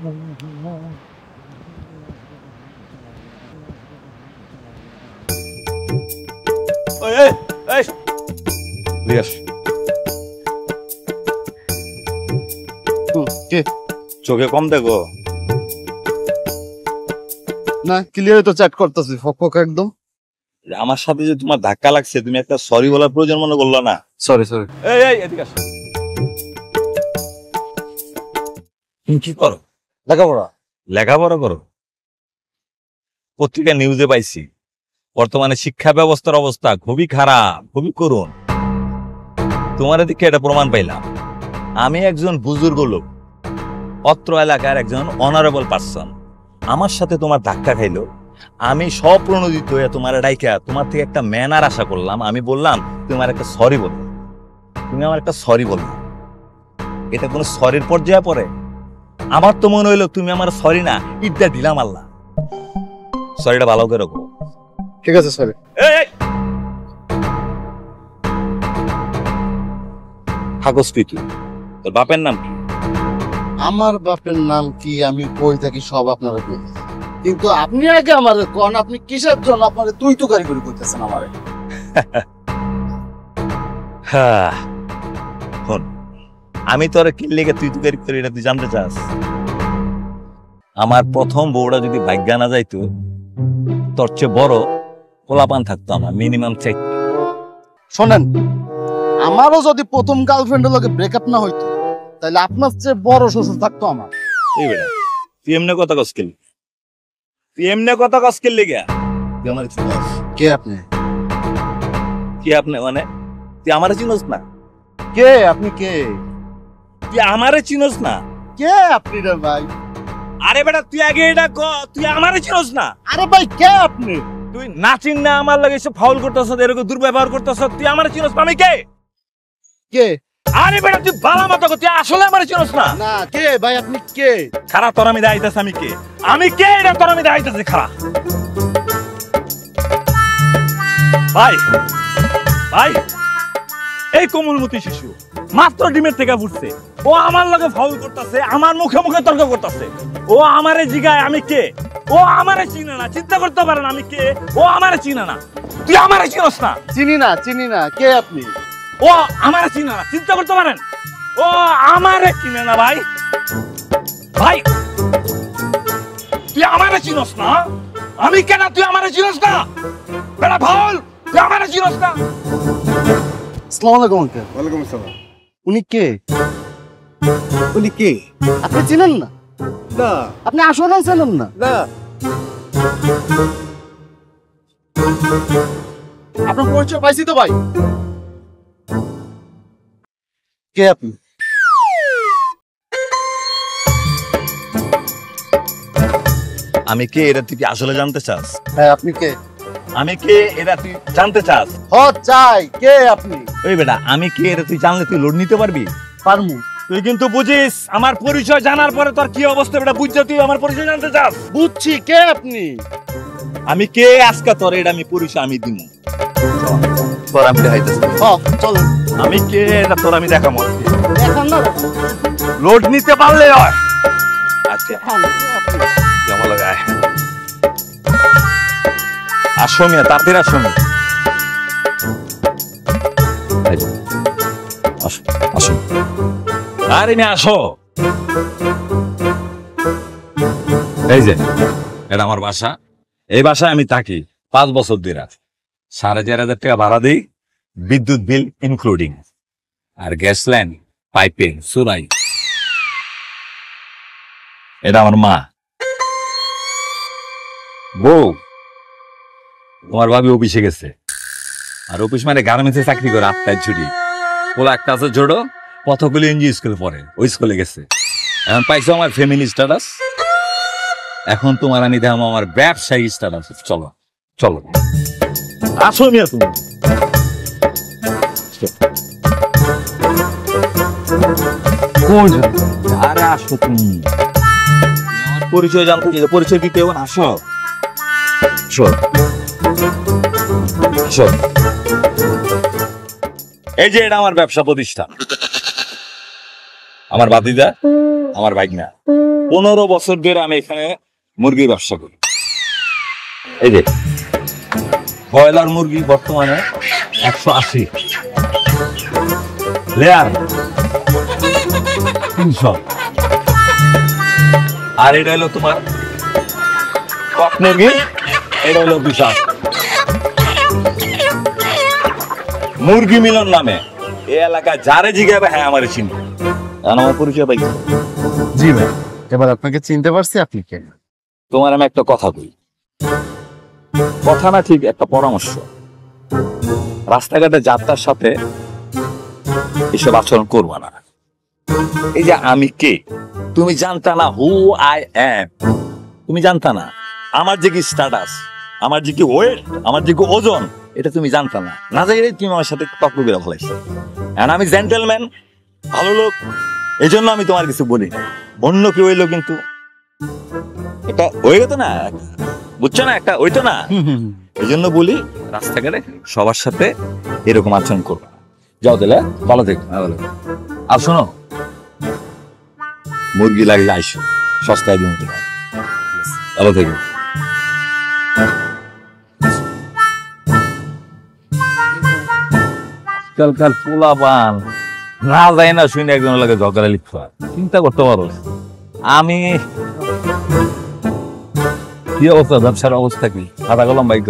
চোখে কম দেখো না, ক্লিয়ার তো চ্যাট করতেছি ফক একদম। আমার সাথে যে তোমার ধাক্কা লাগছে, তুমি একটা সরি বলার প্রয়োজন মনে করলো না? সরি। এই এদিকে আসো। তুমি কি করো? লেখাপড়া করো। পত্রিকা নিউজে পাইছি বর্তমানে শিক্ষা ব্যবস্থার অবস্থা খুবই খারাপ, খুবই করুণ। তোমার দিকে এটা প্রমাণ পাইলাম। আমি একজন বুজুর্গ লোক, অত্র এলাকার একজন অনারেবল পার্সন। আমার সাথে তোমার ধাক্কা খাইলো, আমি স্বপ্রণোদিত হয়ে তোমার ডাইকা তোমার থেকে একটা ম্যানার আশা করলাম। আমি বললাম তোমার একটা সরি বলো, তুমি আমার একটা সরি বললো। এটা কোনো সরির পর্যায়ে পড়ে? আমার তো মনে হইলো তুমি আমার সরি না, ইটটা দিলাম আল্লাহ। সরিটা ভালো করে রাখো। ঠিক আছে সরি। থাকস তুই, তোর বাপের নাম কি? আমার বাপের নাম কি আমি কই থাকি সব আপনারা কই, কিন্তু আপনি আগে আমার কোন আপনি কিসের জন্য আপনারে তুই তো গাড়ি করে কইতেছেন আমারে? হ্যাঁ, আমি তোর কি লেগে তুই গাড়ি করে এটা তুই জানতে চাস? আমার প্রথম বউটা যদি ভাগ্যা না যাইতো, তোর চেয়ে বড় পোলাপান থাকতো আমার, মিনিমাম 4। শোনেন, আমারও যদি প্রথম গার্লফ্রেন্ডের লগে ব্রেকআপ না হইতো, তাহলে আপনার চেয়ে বড় শ্বশুর থাকতো আমার। এই বেটা, তুই এমনি কথা কসকেল, লেগে তুই আমার চিনস? কে আপনি? কি আপনি মানে? তুই আমারে চিনস না? কে আপনি? কে তুই আমারে চিনস না? কে আপনি রে ভাই? আরে বেটা তুই আগে এটা ক, তুই আমারে চিনস না? আরে ভাই কে আপনি? তুই নাচিন না আমার লাগে এসে ফাউল করতেছ, এরকম দুর্ব্যবহার করতেছ। তুই আমারে চিনস না? আমি কে? কে? আরে বেটা তুই বালা মতো তুই আসলে আমারে চিনস না? না, কে ভাই আপনি? কে? খারাপ তোর আমি দেখাইতেছি আমি কে। আমি কে এটা তোর আমি দেখাইতেছি খারাপ। ভাই ভাই, এই কোমলমতি শিশু মাত্র ডিমের থেকে ফুটছে, ও আমার লগে ফাউল করতেছে, আমার মুখে মুখে তর্ক করতেছে। ও আমারে জিগায় আমি কে, ও আমারে চিনে না, চিন্তা করতে পারে না আমি কে, ও আমারে চিনে না। তুই আমারে চিনস না? চিনি না। কে আপনি? ও আমারে চিনে না, চিন্তা করতে পারেন? ও আমারে চিনে না ভাই। ভাই তুই আমারে চিনস না? আমি কেন? তুই আমারে চিনস না? বেটা ফাউল, তুই আমারে চিনস না? আসসালামু আলাইকুম আঙ্কেল। ওয়ালাইকুম আসসালাম। উনি কে? উনি কে? আপনি চিনেন না? না আপনি আসলে চেনেন না? না। আপনার পরিচয় পাইছি তো ভাই। কে আপনি? আমি কে এটা তুই কি আসলে জানতে চাস? হ্যাঁ, আপনি কে? আমি কে এটা তুই জানতে চাস? চাই। কে আপনি? ওই বেটা, আমি কে এটা তুই জানলে তুই লোড নিতে পারবি? পারমু। তুই কিন্তু বুঝিস আমার পরিচয় জানার পরে তোর কি অবস্থা, বেটা বুঝছ? তুই আমার পরিচয় জানতে চাস? বুঝছি। কে আপনি? আমি কে আজকে তোর এটা আমি পরিচয় আমি দিব। তোর আমি দেখাইতেছি। চলেন। আমি কে এটা তোর আমি দেখাবো। দেখান না। লোড নিতে পারলে হয়। আচ্ছা আপনি কেমন লাগায়? আসো মিয়া, তাড়াতাড়ি আসো মিয়া। আসো আসো, আরে মিয়া আসো। এই যে এটা আমার বাসা, এই বাসায় আমি থাকি 5 বছর ধরে। 4,500 টাকা ভাড়া দিই, বিদ্যুৎ বিল ইনক্লুডিং, আর গ্যাস লাইন পাইপে চুরাই। এটা আমার মা। বউ তোমার ভাবি অফিসে গেছে, আর অফিস মানে গার্মেন্টসে চাকরি করে, 8টায় ছুটি। ওলা একটা আছে জোড়ো, কতগুলো এনজিও স্কুলে পড়ে, ওই স্কুলে গেছে। এখন পাইছো আমার ফ্যামিলি স্ট্যাটাস, এখন তোমার আমি দেখাম আমার ব্যবসায়ী স্ট্যাটাস। চলো চলো আসো মিয়া তুমি। আরে আসো তুমি, পরিচয় জানতে চাই, পরিচয় দিতে হবে। আসো এই যে এটা আমার ব্যবসা প্রতিষ্ঠান, আমার ভাতিজা, আমার ভাগনা। 15 বছর ধরে আমি এখানে মুরগির ব্যবসা করি। এই যে ব্রয়লার মুরগি বর্তমানে 180, লেয়ার 300, আর এটা হলো তোমার কক মুরগি, এটা হলো 200। মুরগি মিলন নামে এই এলাকায় যারে জিজ্ঞাসা, হ্যাঁ আমার চিনবে, আমার পরিচয় পাই। জি ভাই, এবার আপনাকে চিনতে পারছি, আপনি কে? তোমার আমি একটা কথা বলি, কথা না ঠিক একটা পরামর্শ। রাস্তাঘাটে যাত্রার সাথে এসব আচরণ করবা না। এই যে আমি কে তুমি জানতা না, হু আই এম তুমি জানতা না। আমার যে কি স্ট্যাটাস, আমার যে কি ওয়েট, আমার যে কি ওজন, এটা তুমি জানতা না। না জানি তুমি আমার সাথে তর্ক করে ফেলাইছো। আর আমি জেন্টেলম্যান, ভালো লোক, এই জন্য আমি তোমার কিছু বলি না। অন্য কেউ হইলো কিন্তু এটা হয়ে গেত না, বুঝছো না, একটা হইতো না। এই জন্য বলি রাস্তাঘাটে সবার সাথে এরকম আচরণ করবা। যাও দিলে ভালো থেকো। আর শোনো, মুরগি লাগলে আইসো, সস্তায় দিন তোমার। ভালো থেকো। আজকালকার পোলা পান না যায় না, শুনে একজন লাগে ঝগড়া লিখতে হয়। চিন্তা করতে পারো আমি কি অবস্থা, ব্যবসার অবস্থা কি? খাতা কলম বাইক